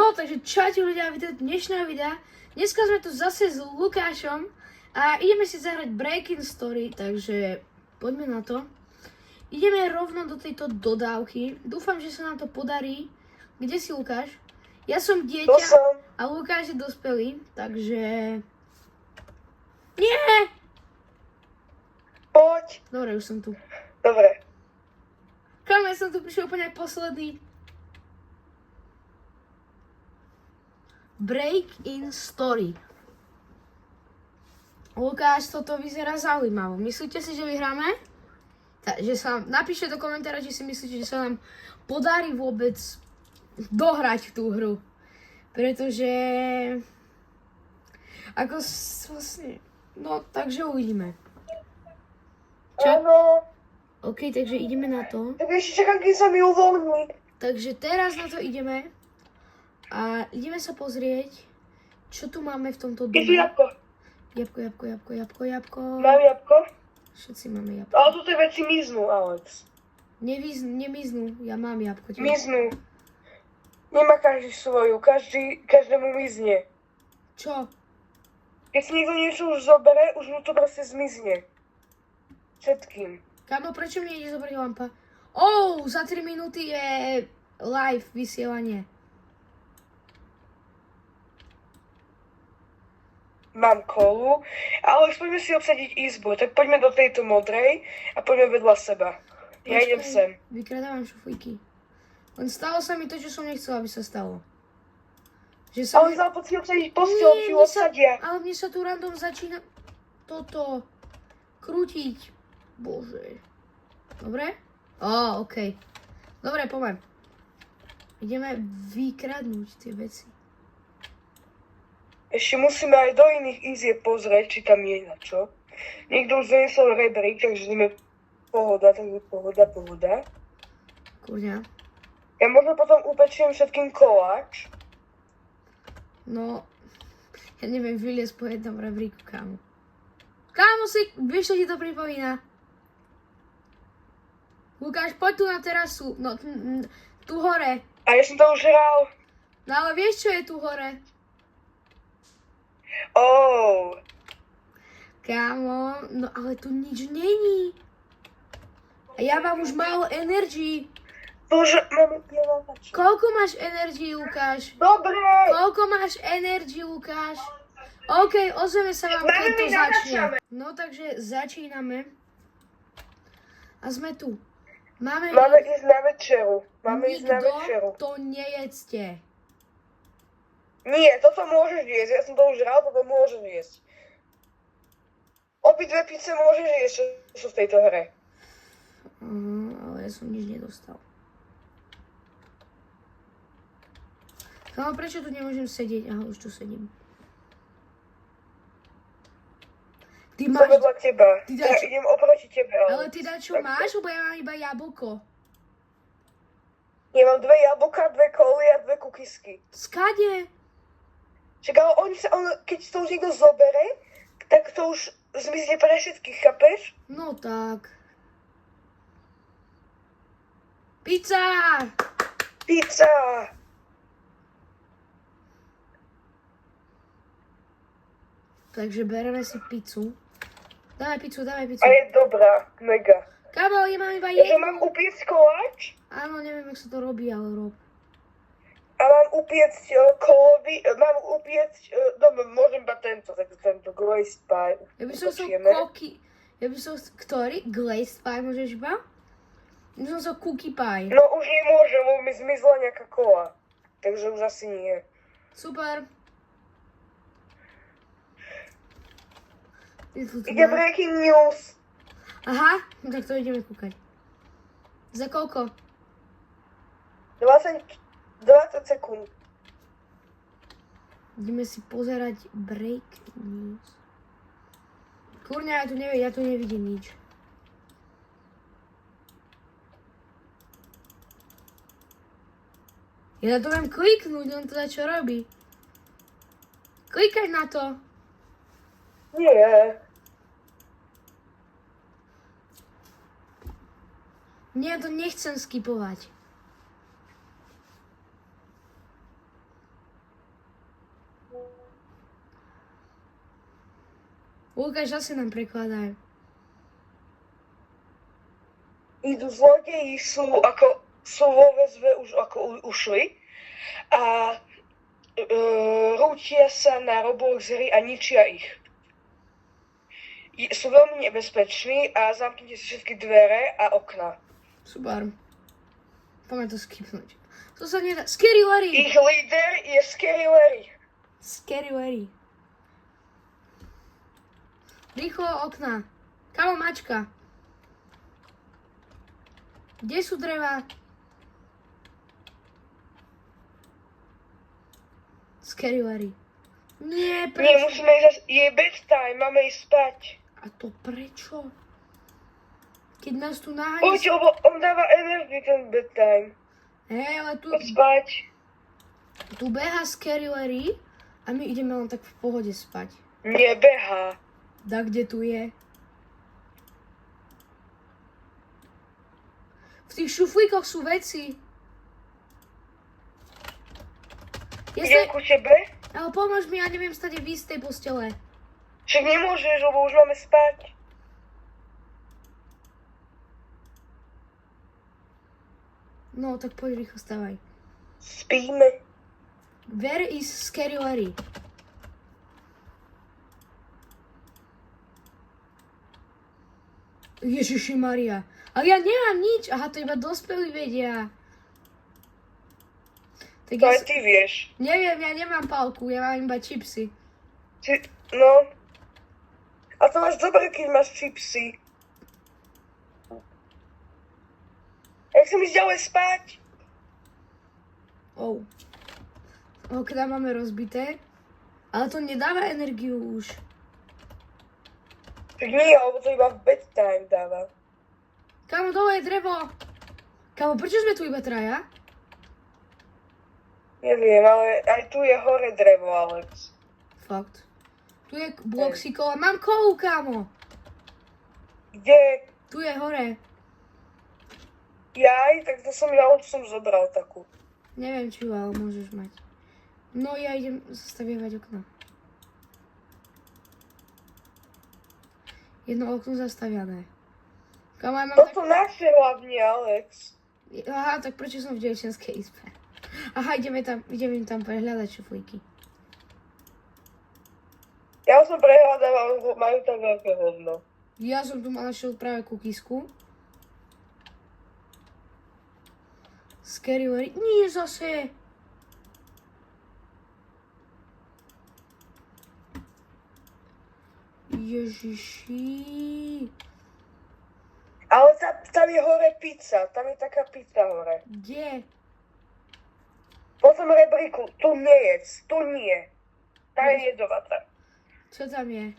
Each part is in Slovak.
No, takže čaute ľudia, vítajte dnešného videa. Dneska sme tu zase s Lukášom a ideme si zahrať Breaking Story, takže poďme na to. Ideme rovno do tejto dodávky. Dúfam, že sa nám to podarí. Kde si Lukáš? Ja som dieťa a Lukáš je dospelý, takže... Nie! Poď. Dobre, už som tu. Dobre. Kam, ja som tu prišiel úplne posledný. Break-in Story. Lukáš, toto vyzerá zaujímavo. Myslíte si, že vyhráme? Takže sa napíšte do komentára, či si myslíte, že sa nám podarí vôbec dohrať tú hru. Pretože... Ako vlastne... No, takže uvidíme. Áno. OK, takže ideme na to. Tak ešte čakám, kým sa mi uvoľní. Takže teraz na to ideme. A ideme sa pozrieť, čo tu máme v tomto dome. Je tu jabko. Jabko. Mám jabko? Všetci máme jabko. Ale tu tie veci miznú, Alex. Nemiznú, ja mám jabko. Tiež. Miznú. Nemá každý svoju, každému mizne. Čo? Keď si niekto niečo už zobere, už mu to proste zmizne. Všetkým. Kámo, prečo mi ide zobrať lampa? Za 3 minúty je live vysielanie. Mám kolu, ale poďme si obsadiť izbu, tak poďme do tejto modrej a poďme vedľa seba. Ja idem sem. Vykradávam šuflíky. Len stalo sa mi to, čo som nechcela, aby sa stalo. Že sa Ale poď si obsadiť posteľ, či ju obsadia. Ale mne sa tu random začína toto krútiť. Bože. Dobre? OK. Dobre, poďme. Ideme vykradnúť tie veci. Ešte musíme aj do iných izieb pozrieť, či tam je na čo. Niekto už zaniesol rebrík, takže ideme pohoda. Kurňa. Ja možno potom upečiem všetkým koláč. No, ja neviem vyliesť po jednom rebríku, kámo. Kámo, vieš, čo ti to pripomína? Lukáš, poď tu na terasu. No, tu hore. A ja som to už hral. No ale vieš, čo je tu hore? Kámo, no ale tu nič není. A ja mám už málo energii. Bože, máme pieľovač. Koľko máš energii, Lukáš? Dobre. Koľko máš energii, Lukáš? OK, ozveme sa vám, keď to začne. No takže začíname. A sme tu. Máme ísť na večeru. Nikto to nejedzte. Nie, toto môžeš jesť. Ja som to už hral, toto môžeš jesť. Obidve pice môžeš jesť, čo sú v tejto hre. Ale ja som nič nedostal. No prečo tu nemôžem sedieť? Aha, už tu sedím. Ty máš... Som vedľa teba. Ja idem oproti tebe. Ale ty čo máš? Lebo ja mám iba jablko. Ja mám 2 jablka, 2 koly a 2 kukisky. Skade? Čak, ale keď to už niekto zobere, tak to už zmizne pre všetkých, chápeš? No tak. Pizza! Takže bereme si pizzu. Dávaj pizzu. A je dobrá, mega. Kámo, ja mám iba Ja jednu. mám upiecť koláč? Áno, neviem, jak sa to robí, ale rob. A mám upiecť kolový, môžem iba tento glazed pie. Ja by som ktorý? Glazed pie môžeš iba? Ja by som chcel cookie pie. No už nemôžem, lebo mi zmizla nejaká kola. Takže už asi nie. Super. Ide breaking news. Aha, tak to ideme kúkať. Za koľko? 20 sekúnd. Ideme si pozerať break news. Kurňa, ja tu nevidím nič. Ja na to viem kliknúť, on teda čo robí. Klikaj na to. Nie. Nie, to nechcem skipovať. Lukáš, zase nám prekladaj. Idú zlodeji, sú vo väzbe už ušli a rútia sa na robozry a ničia ich. Sú veľmi nebezpeční a zamknite si všetky dvere a okna. Super. Poďme to skipnúť. To sa nedá. Scary Larry! Ich líder je Scary Larry. Scary Larry. Rýchlo okna. Kamo mačka. Kde sú dreva? Scary Larry. Nie, Nie, prečo? musíme ísť zase, je bedtime, máme ísť spať. A to prečo? Keď nás tu Poď, nájde... lebo on dáva energiu ten bedtime. Hej, ale tu, Poď spať. tu beha Scary Larry a my ideme len tak v pohode spať. Nebeha. Da, kde tu je? V tých šuflíkoch sú veci. Idem ku tebe. Ale pomôž mi, ja neviem stať výjsť z tej postele. Však nemôžeš, lebo už máme spať. No, tak poď rýchlo stávaj. Spíme. Where is Scary Larry? Ježiši Maria. Ale ja nemám nič. Aha, to iba dospelí vedia. Tak To ja aj ty vieš. neviem, ja nemám palku, ja mám iba čipsy. No. A to máš dobre, keď máš čipsy. Jak chcem ísť ďalej spať? Oh. Okná máme rozbité. Ale to nedáva energiu už. Tak nie, lebo to iba v bedtime dáva. Kamo, dole je drevo. Kamo, prečo sme tu iba traja? Neviem, ale aj tu je hore drevo, Alex. Fakt. Tu je blok sikov a mám kolu, kamo. Kde? Tu je hore. Jaj, tak to som ja už som zobral takú. Neviem, či ju, ale môžeš mať. No, ja idem zastavievať okno. Jedno okno zastaviané. Kamo, ja mám tak... Toto naše hlavne, Alex. Aha, tak prečo som v dievčenskej izbe? Aha, ideme tam prehľadať šuflíky. Ja už som prehľadával, lebo majú tam veľké hovno. Ja som tu našiel práve kukisku. Scary Larry. Nie, zase. Ježiši. Ale tam je hore pizza, tam je taká pizza hore. Kde? Po tom rebríku, tu nejedz, tu nie. Tá je jedovatá. Čo tam je?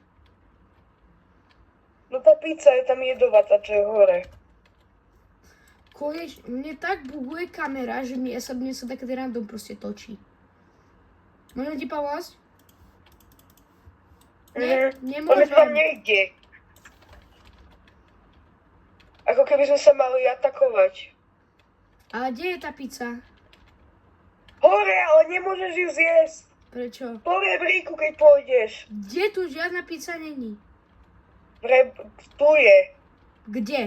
No tá pizza je tam jedovatá, čo je hore. Mne tak buguje kamera, že mne sa také random proste točí. Môžem ti pomôcť? Nie, On tam nemôžem. nejde. Ako keby sme sa mali atakovať. Ale kde je tá pizza? Hore, ale nemôžeš ju zjesť. Prečo? Po rebríku, keď pôjdeš. Kde tu žiadna pizza není? Tu je. Kde?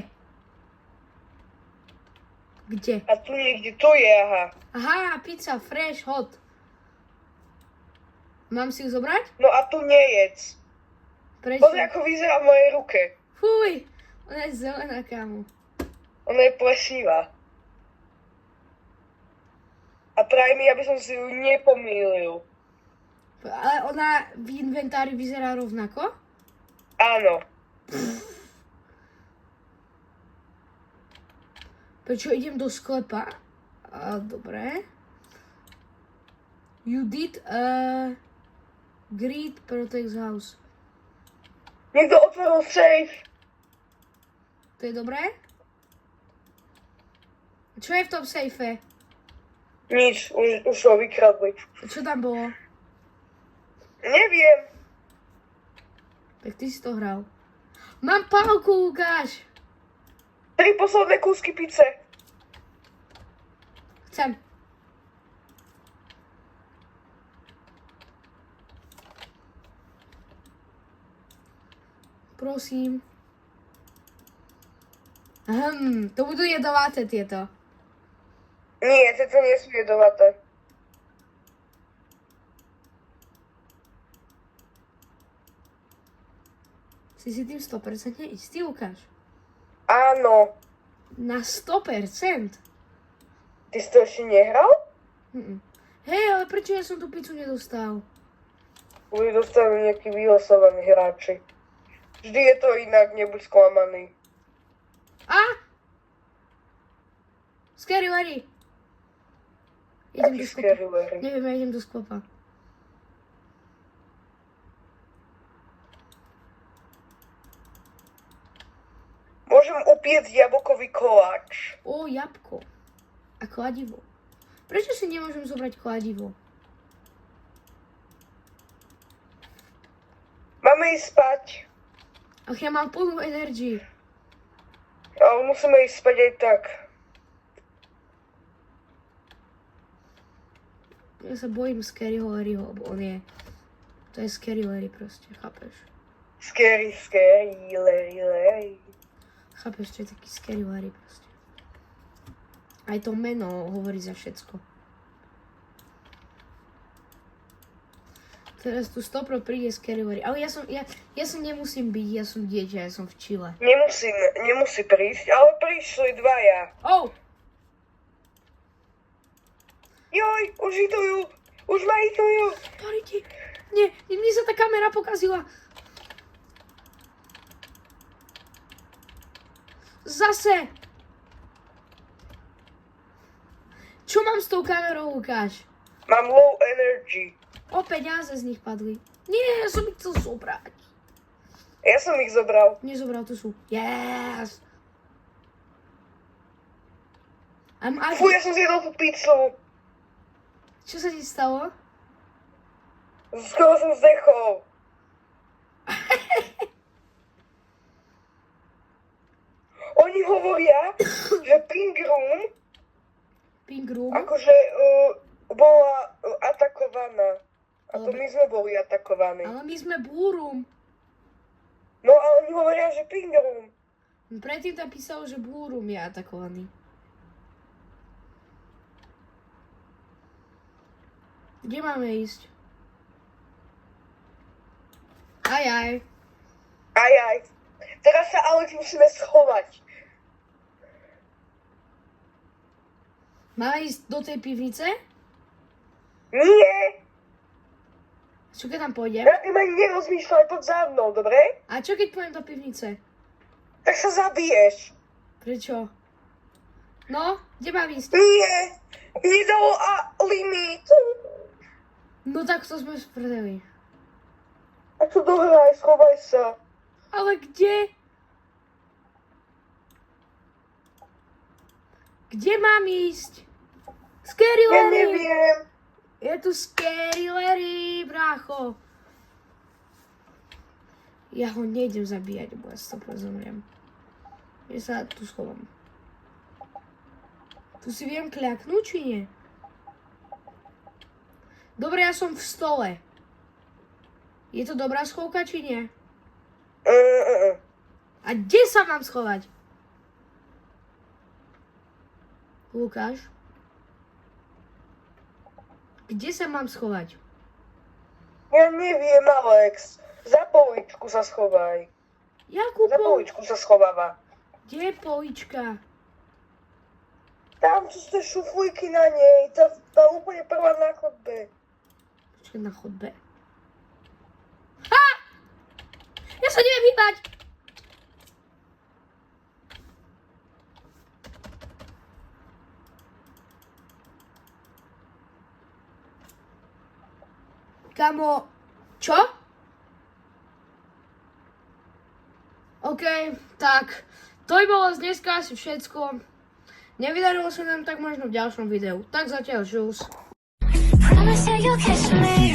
Kde? A tu niekde, tu je, aha. Aha, pizza, fresh, hot. Mám si ju zobrať? No a tu nejedz. Prečo? Pozri, ako vyzerá v mojej ruke. Fuj, ona je zelená, kámo. Ona je plesivá. A praj mi, aby som si ju nepomýlil. Ale ona v inventári vyzerá rovnako? Áno. Prečo idem do sklepa? Dobre. You did greet protects house. Niekto otvoril safe. To je dobré? Čo je v tom sejfe? Nič, už ho vykradli. Čo tam bolo? Neviem. Tak ty si to hral. Mám pálku, Lukáš! 3 posledné kúsky pice. Chcem. Prosím. To budú jedovaté tieto. Nie, tieto nie sú jedovaté. Si tým 100% istý, Lukáš? Áno. Na 100%? Ty si to ešte nehral? Hej, ale prečo ja som tú pizzu nedostal? Už dostali nejakí vyhlasovaní hráči. Vždy je to inak, nebuď sklamaný. Scary Larry. Idem Aký do sklopa. Scary Larry? Neviem, ja idem do sklopa. Môžem upiecť jablkový koláč. Jabko. A kladivo. Prečo si nemôžem zobrať kladivo? Máme ísť spať. Ach, ja mám plnú energii. Ale musíme ísť spať aj tak. Ja sa bojím Scaryho Larryho, lebo on je... To je Scary Larry proste, chápeš? Scary, Larry. Chápeš, to je taký Scary Larry proste. Aj to meno hovorí za všetko. Teraz tu stopro príde Scary Larry. Ale ja som nemusím byť, ja som dieťa, ja som v Chile. Nemusí prísť, ale prišli dvaja. Joj, už hitujú, už ma hitujú. Poriti, nie, mne sa tá kamera pokazila. Zase. Čo mám s tou kamerou, Lukáš? Mám low energy. Peniaze z nich padli. Nie, ja som ich chcel zobrať. Ja som ich zobral. Nezobral, tu sú. Yes. Fú, ja som zjedol tú pizzu. Čo sa ti stalo? Skoro som zdechol. Oni hovoria, že Pink Room akože bola atakovaná. A to my sme boli atakovaní. Ale my sme Blue Room. No ale oni hovoria, že Pink Room. Predtým tam písalo, že Blue Room je atakovaný. Kde máme ísť? Aj. Teraz sa ale musíme schovať. Máme ísť do tej pivnice? Nie! Čo keď tam pôjdem? Ja tým ani nerozmýšľaj, poď za mnou, dobre? A čo keď pôjdem do pivnice? Tak sa zabiješ. Prečo? No, kde mám ísť? Nie! Nedalo limit. No tak to sme spredeli. A čo dohraj, schovaj sa. Ale kde? Kde mám ísť? Scary Ja Larry! neviem. Je tu Scary Larry, brácho. Ja ho nejdem zabíjať, bo ja 100% zomriem. Ja sa tu schovám. Tu si viem kľaknúť, či nie? Dobre, ja som v stole. Je to dobrá schovka, či nie? A kde sa mám schovať? Lukáš? Kde sa mám schovať? Ja neviem, Alex. Za poličku sa schovaj. Jakú Za poličku sa schováva. Kde je polička? Tam sú tie šuflíky na nej. Tá úplne prvá na chodbe. Počkaj, na chodbe. Ja sa neviem hýbať! Kamo, čo? OK, tak, to by bolo z dneska asi všetko. Nevydarilo sa nám tak možno v ďalšom videu. Tak zatiaľ, čus. Promise you kiss me.